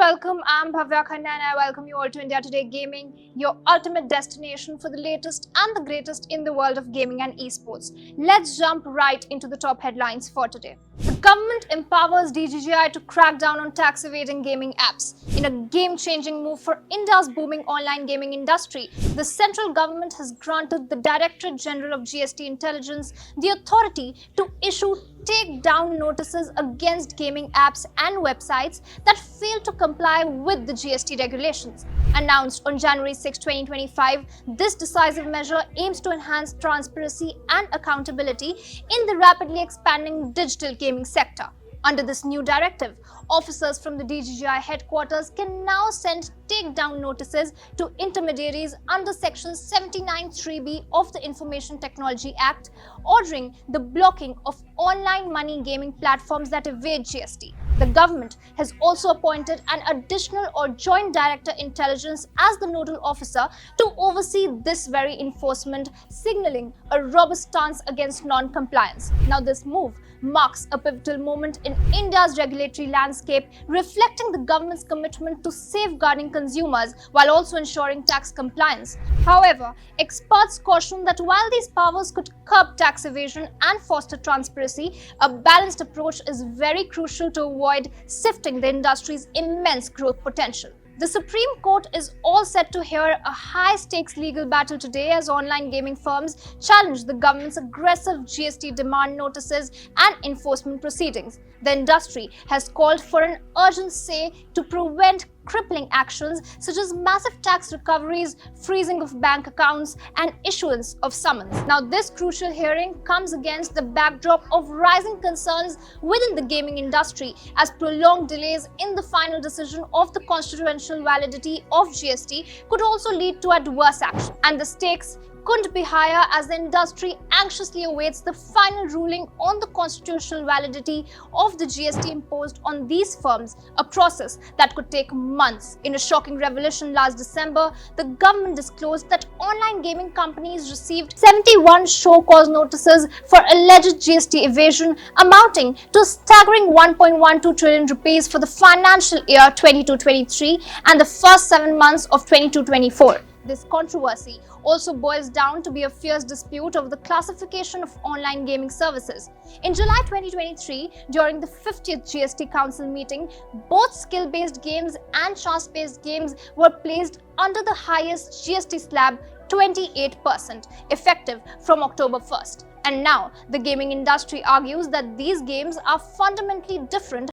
welcome. I'm Bhavya Khanna and I welcome you all to India Today Gaming, your ultimate destination for the latest and the greatest in the world of gaming and esports. Let's jump right into the top headlines for today. The government empowers DGGI to crack down on tax evading gaming apps. In a game-changing move for India's booming online gaming industry, the central government has granted the Directorate General of GST Intelligence the authority to issue takedown notices against gaming apps and websites that fail to comply with the GST regulations. Announced on January 6, 2025, this decisive measure aims to enhance transparency and accountability in the rapidly expanding digital gaming sector. Under this new directive, officers from the DGGI headquarters can now send takedown notices to intermediaries under Section 79(3)(b) of the Information Technology Act, ordering the blocking of online money gaming platforms that evade GST. The government has also appointed an additional or joint director intelligence as the nodal officer to oversee this very enforcement, signaling a robust stance against non-compliance. Now, this move marks a pivotal moment in India's regulatory landscape, reflecting the government's commitment to safeguarding consumers while also ensuring tax compliance. However, experts caution that while these powers could curb tax evasion and foster transparency, a balanced approach is very crucial to avoid sifting the industry's immense growth potential. The Supreme Court is all set to hear a high-stakes legal battle today as online gaming firms challenge the government's aggressive GST demand notices and enforcement proceedings. The industry has called for an urgent say to prevent crippling actions such as massive tax recoveries, freezing of bank accounts, and issuance of summons. Now, this crucial hearing comes against the backdrop of rising concerns within the gaming industry as prolonged delays in the final decision of the constitutional validity of GST could also lead to adverse action. And the stakes couldn't be higher as the industry anxiously awaits the final ruling on the constitutional validity of the GST imposed on these firms, a process that could take months. In a shocking revelation last December, the government disclosed that online gaming companies received 71 show cause notices for alleged GST evasion, amounting to a staggering 1.12 trillion rupees for the financial year 22-23 and the first 7 months of 22-24. This controversy also boils down to be a fierce dispute over the classification of online gaming services. In July 2023, during the 50th GST Council meeting, both skill-based games and chance-based games were placed under the highest GST slab, 28%, effective from October 1st. And now, the gaming industry argues that these games are fundamentally different